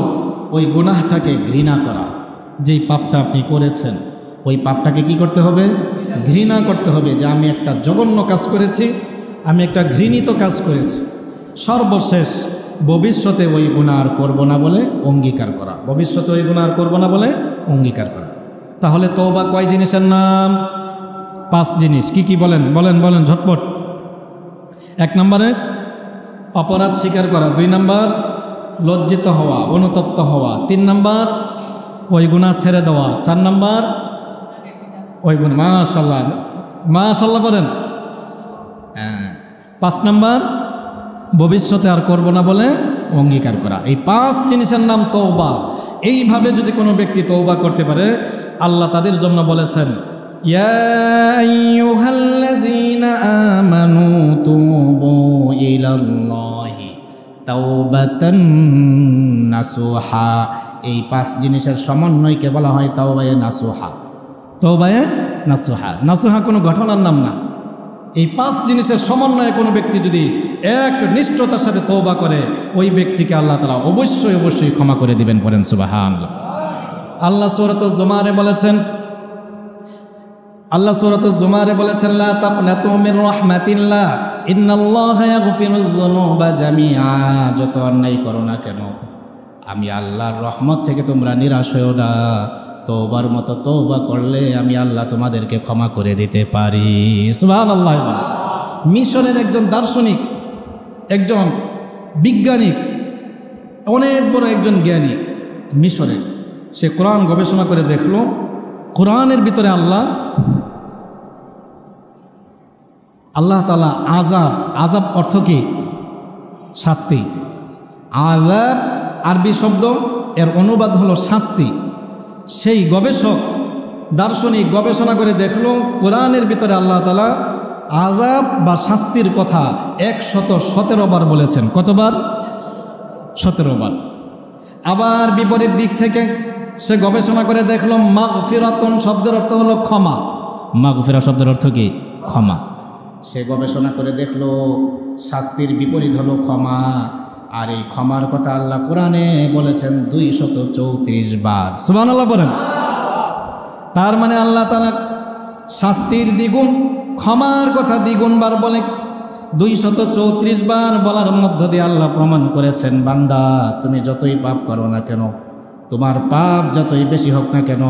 ওই গুনাহটাকে ঘৃণা করা, যেই পাপটা আপনি করেছেন ওই পাপটাকে কি করতে হবে? ঘৃণা করতে হবে যে আমি একটা জঘন্য কাজ করেছি, আমি একটা ঘৃণিত কাজ করেছি। সর্বশেষ ভবিষ্যতে ওই গুনাহ আর করব না বলে অঙ্গীকার করা, ভবিষ্যতে ওই গুনাহ আর করব না বলে অঙ্গীকার করা। তাহলে তওবা কয় জিনিসের নাম? 5 জিনিস। কি কি বলেন বলেন বলেন ঝটপট। 1 নম্বরে অপরাধ স্বীকার করা, 2 নম্বর লজ্জিত হওয়া, অনুতপ্ত হওয়া, 3 নম্বর ওই গুনাহ ছেড়ে দেওয়া, 4 নম্বর ওই গুনাহ, মাশাআল্লাহ মাশাআল্লাহ বলেন, 5 নম্বর ভবিষ্যতে আর করব না বলে অঙ্গীকার করা। এই 5 জিনিসের নাম তওবা। এইভাবে যদি কোনো ব্যক্তি তওবা করতে পারে, আল্লাহ তাদের জন্য বলেছেন ইয়া আইয়ুহাল্লাযীনা আমানু তুবু ইলাল্লাহি তাওবাতান নাসুহা। এই 5 জিনিসের সমন্বয়কে বলা হয় তাওবায়ে নাসুহা। তাওবায়ে নাসুহা, নাসুহা কোনো ঘটনার নাম না। এই 5 জিনিসের সমন্বয়ে কোনো ব্যক্তি যদি এক নিষ্ঠতার সাথে তওবা করে, ওই ব্যক্তিকে আল্লাহ তাআলা অবশ্যই অবশ্যই ক্ষমা করে দিবেন। পড়েন সুবহানাল্লাহ। আল্লাহ সূরাতুজ জুমারে বলেছেন, লা তাকনাতু মির রাহমাতিল্লাহ ইন্নাল্লাহা ইয়াগফিরুয যুনুবা জামিআ। যত অন্যায় করো না কেন, আমি আল্লাহর রহমত থেকে তোমরা নিরাশ হও না। তওবার মতো তওবা করলে আমি আল্লাহ তোমাদেরকে ক্ষমা করে দিতে পারি। সুবহানাল্লাহ। মিশরের একজন দার্শনিক, একজন বিজ্ঞানী, অনেক বড় একজন জ্ঞানী মিশরের, সে কোরআন গবেষণা করে দেখলো কোরআনের ভিতরে আল্লাহ তাআলা আযাব অর্থ কি? শাস্তি। আযাব আরবি শব্দ, এর অনুবাদ হলো শাস্তি। সেই গবেষক দার্শনিক গবেষণা করে দেখলো কোরআনের ভিতরে আল্লাহ তাআলা আযাব বা শাস্তির কথা 117 বার বলেছেন। কতবার? 17 বার। আবার বিপরীত দিক থেকে সে গবেষণা করে দেখলো মাগফিরাতুন শব্দের অর্থ হলো ক্ষমা। মাগফিরা শব্দের অর্থ কি? ক্ষমা। সে গবেষণা করে দেখলো শাস্তির বিপরীত হলো ক্ষমা। আর এই ক্ষমার কথা আল্লাহ কোরআনে বলেছেন 234 বার। সুবহানাল্লাহ বলেন। তার মানে আল্লাহ তাআলা শাস্তির দ্বিগুণ, ক্ষমার কথা দ্বিগুণ বার বলে 234 বার বলার মধ্য দিয়ে আল্লাহ প্রমাণ করেছেন, বান্দা তুমি যতই পাপ করো না কেন, তোমার পাপ যতই বেশি হোক না কেন,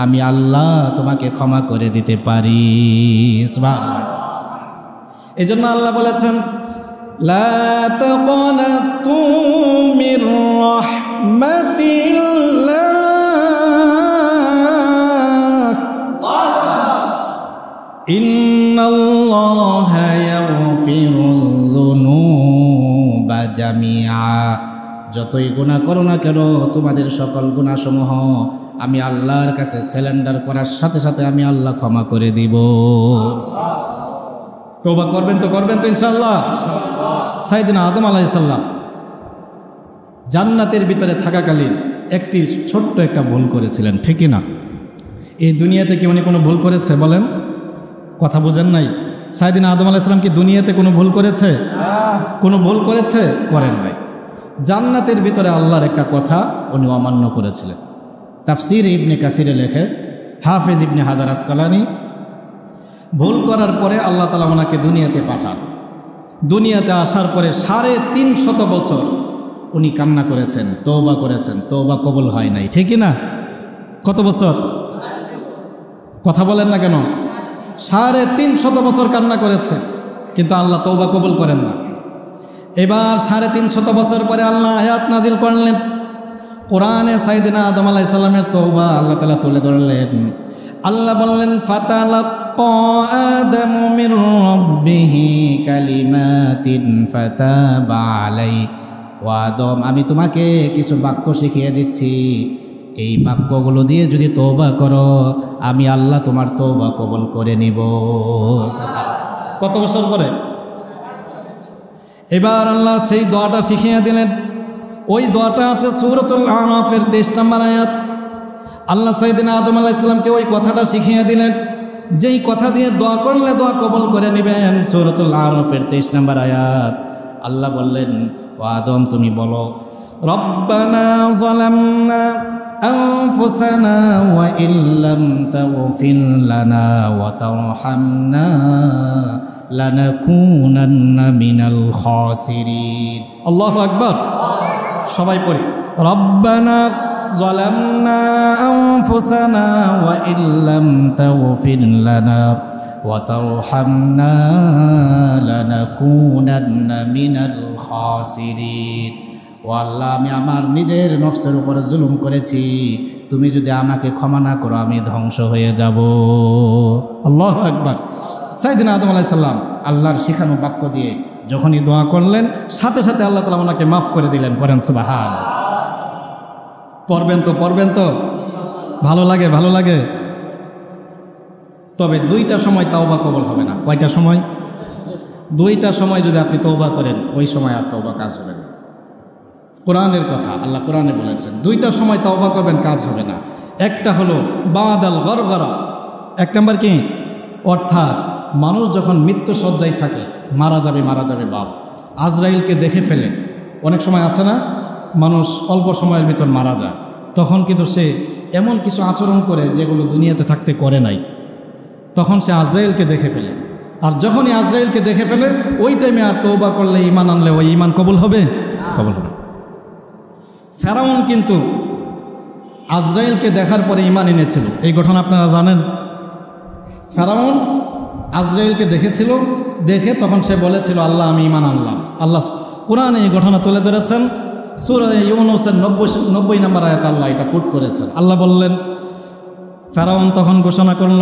আমি আল্লাহ তোমাকে ক্ষমা করে দিতে পারি। সুবহানাল্লাহ। এজন্য আল্লাহ বলেছেন লা তাকনাতু মির রাহমাতিল্লাহ ইন্নাল্লাহা ইয়াগফিরুয যুনুবা জামিআ। যতই গুনাহ করো না কেন, তোমাদের সকল গুনাহসমূহ আমি আল্লাহর কাছে সারেন্ডার করার সাথে সাথে আমি আল্লাহ ক্ষমা করে দিব। তওবা করবেন তো ইনশাআল্লাহ। সাইয়েদনা আদম আলাইহিস সালাম জান্নাতের ভিতরে থাকাকালীন একটি ছোট্ট একটা ভুল করেছিলেন, ঠিক না? এই দুনিয়াতে কি উনি কোনো ভুল করেছে? বলেন, কথা বোঝেন নাই? সাইয়েদনা আদম আলাইহিস সালাম কি দুনিয়াতে কোনো ভুল করেছে? কোনো ভুল করেছে? করেন নাই। জান্নাতের ভিতরে আল্লাহর একটা কথা উনি অমান্য করেছিলেন। তাফসীর ইবনে কাসিরে লেখে হাফেজ ইবনে হাজার আসকালানি, ভুল করার পরে আল্লাহ তাআলা ওনাকে দুনিয়াতে পাঠান। দুনিয়াতে আসার পরে 350 বছর উনি কান্না করেছেন, তওবা করেছেন, তওবা কবুল হয় নাই, ঠিক না? কত বছর? কথা বলেন না কেন? 350 বছর কান্না করেছে, কিন্তু আল্লাহ তওবা কবুল করেন না। এবার 350 বছর পরে আল্লাহ আয়াত নাজিল করলেন কোরআনে। সাইয়েদনা আদম আলাইহিস সালামের তওবা আল্লাহ তাআলা তুলে ধরলেন। আল্লাহ বললেন ফাতালাক্কা আদামু মির রাব্বিহি কালিমাতিন ফাতাবা আলাইহি। ও আদম, আমি তোমাকে কিছু বাক্য শিখিয়ে দিচ্ছি, এই বাক্যগুলো দিয়ে যদি তওবা করো, আমি আল্লাহ তোমার তওবা কবুল করে নিব। কত বছর পরে? এবার আল্লাহ সেই দোয়াটা শিখিয়ে দিলেন। ওই দোয়াটা আছে সূরাতুল আরাফের 23 নম্বর আয়াত। আল্লাহ সাইয়েদনা আদম আলাইহিস সালামকে ওই কথাটা শিখিয়ে দিলেন, যেই কথা দিয়ে দোয়া করলে দোয়া কবুল করে নেবেন। সূরাতুল আরাফের 23 নম্বর আয়াত। আল্লাহ বললেন, ও আদম তুমি বলো রব্বানা যালামনা أنفسنا وإن لم تغفر لنا وترحمنا لنكونن من الخاسرين الله أكبر সবাই পড়ি ربنا ظلمنا أنفسنا وإن لم تغفر لنا وترحمنا لنكونن من الخاسرين ও আল্লাহ আমি আমার নিজের নফসের উপর জুলুম করেছি তুমি যদি আমাকে ক্ষমা না করো আমি ধ্বংস হয়ে যাব আল্লাহু আকবার সাইয়েদনা আদম আলাইহিস সালাম আল্লাহর শিখানো বাক্য দিয়ে যখনই দোয়া করলেন সাথে সাথে আল্লাহ তাআলা ওনাকে মাফ করে দিলেন পড়েন সুবহানাল্লাহ পড়বেন তো ভালো লাগে তবে দুইটা সময় তাওবা কবুল হবে না কয়টা সময় দুইটা সময় যদি আপনি তওবা করেন ওই সময় আর তওবা কাজ হবে না কোরআনের কথা আল্লাহ কোরআনে বলেছেন দুইটা সময় তওবা করবেন কাজ হবে না একটা হলো বাদাল গরগরা এক নাম্বার কি অর্থাৎ মানুষ যখন মৃত্যু সজ্জায় থাকে মারা যাবে বাপ আজরাইলকে দেখে ফেলে অনেক সময় আছে না মানুষ অল্প সময়ের ভিতর মারা যায় তখন কিন্তু সে এমন কিছু আচরণ করে যেগুলো দুনিয়াতে থাকতে করে নাই তখন সে আজরাইলকে দেখে ফেলে আর যখনই আজরাইলকে দেখে ফেলে ওই টাইমে আর তওবা করলে ঈমান আনলে ওই ঈমান কবুল হবে ফেরাউন কিন্তু আজরাইলকে দেখার পরে ঈমান এনেছিল এই ঘটনা আপনারা জানেন ফেরাউন আজরাইলকে দেখেছিল দেখে তখন সে বলেছিল আল্লাহ আমি ঈমান আনলাম আল্লাহ কোরআনে এই ঘটনা তুলে ধরেছেন সূরা ইউনূসের 90 নম্বর আয়াত আল্লাহ এটা কোট করেছেন আল্লাহ বললেন ফেরাউন তখন ঘোষণা করল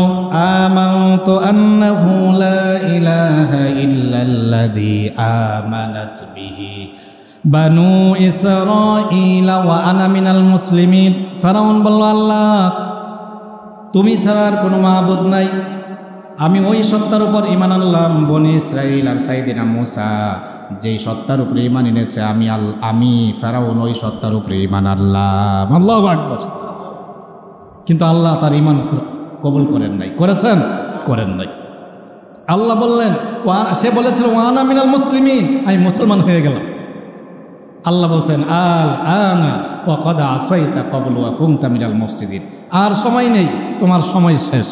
আমানতু আন্নাহু লা ইলাহা ইল্লাল্লাযী আমানাত বিহি বানু ইসরাঈল ওয়া আনা মিনাল মুসলিমিন ফেরাউন বলল আল্লাহ তুমি ছাড়া আর কোনো মাবুদ নাই আমি ওই সত্তার উপর ঈমান আনলাম বনি ইসরাঈল আর সাইয়েদনা মূসা যেই সত্তার উপরে ঈমান এনেছে আমি ফেরাউন ওই সত্তার উপরে ঈমান আনলাম আল্লাহু আকবার কিন্তু আল্লাহ তার ঈমান কবুল করেন নাই করেন নাই আল্লাহ বললেন সে বলেছিল ওয়া আনা মিনাল মুসলিমিন আমি মুসলমান হয়ে গেলাম আল্লাহ বলছেন আল আনা ওয়া ক্বাদ আসাইতা ক্বাবলু ওয়া কুনতা মিনাল মুফসিদিন আর সময় নেই তোমার সময় শেষ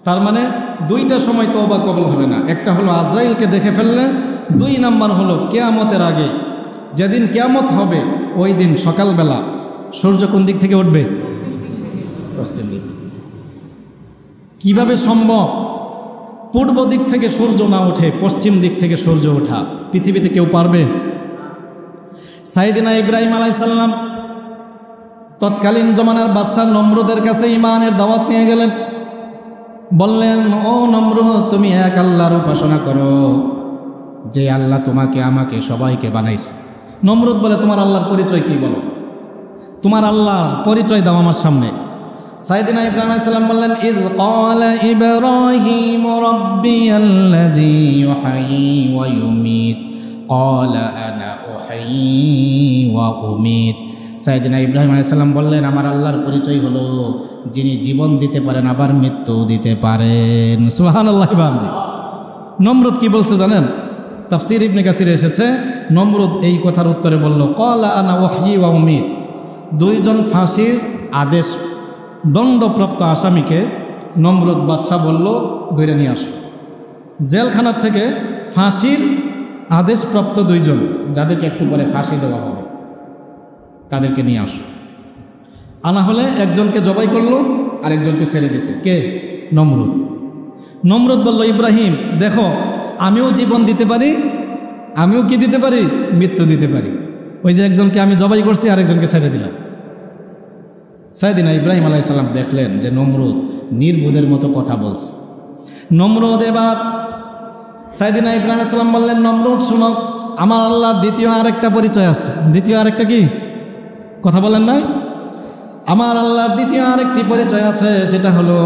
তার মানে দুইটা সময় তওবা কবুল হবে না একটা হলো আজরাইলকে দেখে ফেললে দুই নাম্বার হলো কিয়ামতের আগে যেদিন কিয়ামত হবে ওই দিন সকালবেলা সূর্য কোন দিক থেকে উঠবে পশ্চিম দিক কিভাবে সম্ভব পূর্ব দিক থেকে সূর্য না ওঠে পশ্চিম দিক থেকে সূর্য ওঠা পৃথিবীতে কেউ পারবে সাইয়েদনা ইব্রাহিম আলাইহিস সালাম তৎকালীন জমানার বাদশা নমরুদের কাছে ঈমানের দাওয়াত নিয়ে গেলেন বললেন ও নমরুদ তুমি এক আল্লাহর উপাসনা করো যে আল্লাহ তোমাকে আমাকে সবাইকে বানাইছে নমরুদ বলে তোমার আল্লাহর পরিচয় কি বলো তোমার আল্লাহর পরিচয় দাও আমার সামনে সাইয়েদনা ইব্রাহিম আলাইহিস সালাম বললেন ইয ক্বালা ইব্রাহিম রাব্বিয়াল্লাযী ইউহয়ী ওয়া ইউমীত ক্বালা আনা উহয়ী ওয়া উমীত সাইয়েদনা ইব্রাহিম আলাইহিস সালাম বললেন আমার আল্লাহর পরিচয় হলো যিনি জীবন দিতে পারেন আবার মৃত্যু দিতে পারেন সুবহানাল্লাহ বান্দি নমরুদ কি বলছে জানেন তাফসীর ইবনে কাসিরে এসেছে নমরুদ এই কথার উত্তরে বলল ক্বালা আনা উহয়ী ওয়া উমীত দুইজন ফাঁসির আদেশ দণ্ডপ্রাপ্ত আসামিকে নমরুদ বাদশাহ বলল ধরে নিয়ে আসো জেলখানার থেকে ফাঁসির আদেশপ্রাপ্ত দুইজন যাদেরকে একটু পরে ফাঁসি দেওয়া হবে তাদেরকে নিয়ে আসো আনা হলে একজনকে জবাই করলো আর একজনকে ছেড়ে দিয়েছে কে নমরুদ বলল ইব্রাহিম দেখো আমিও জীবন দিতে পারি আমিও কি দিতে পারি মৃত্যু দিতে পারি ওই যে একজনকে আমি জবাই করছি আরেকজনকে ছেড়ে দিলাম সাইয়েদনা ইব্রাহিম আলাইহিস সালাম দেখলেন যে নমরুদ নির্বোধের মতো কথা বলছে নমরুদ এবার সাইয়েদনা ইব্রাহিম আলাইহিস সালাম বললেন নমরুদ শোনো আমার আল্লাহর দ্বিতীয় আরেকটা পরিচয় আছে দ্বিতীয় আরেকটা কি কথা বলেন না আমার আল্লাহর দ্বিতীয় আরেকটি পরিচয় আছে সেটা হলো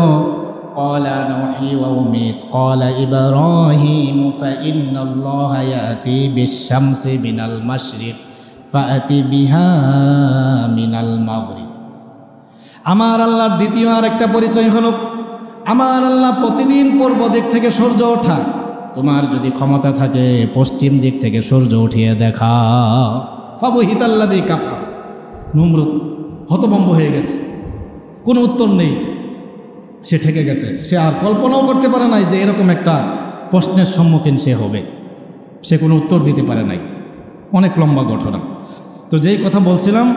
قال نوحي وأميت قال إبراهيم فإن الله يأتي بالشمس من المشرق فأتي بها من المغرب আমার আল্লাহর দ্বিতীয় আরেকটা পরিচয় হলো আমার আল্লাহ প্রতিদিন পূর্ব দিক থেকে সূর্য ওঠা তোমার যদি ক্ষমতা থাকে পশ্চিম দিক থেকে সূর্য উঠিয়ে দেখা ফাবহিতাল্লাযী কাফার নমরুদ হতভম্ব হয়ে গেছে, কোনো উত্তর নেই, সে ঠেকে গেছে। সে আর কল্পনাও করতে পারে নাই যে এরকম একটা প্রশ্নের সম্মুখীন সে হবে, সে কোনো উত্তর দিতে পারে নাই। অনেক লম্বা ঘটনা। তো যেই কথা বলছিলাম,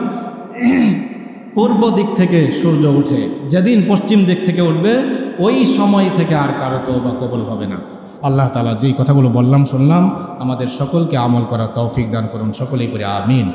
পূর্ব দিক থেকে সূর্য উঠে যেদিন পশ্চিম দিক থেকে উঠবে ওই সময় থেকে আর কারো তওবা কবুল হবে না। আল্লাহ তাআলা যেই কথাগুলো বললাম শুনলাম, আমাদের সকলকে আমল করার তৌফিক দান করুন, সকলেই পড়ে আমিন।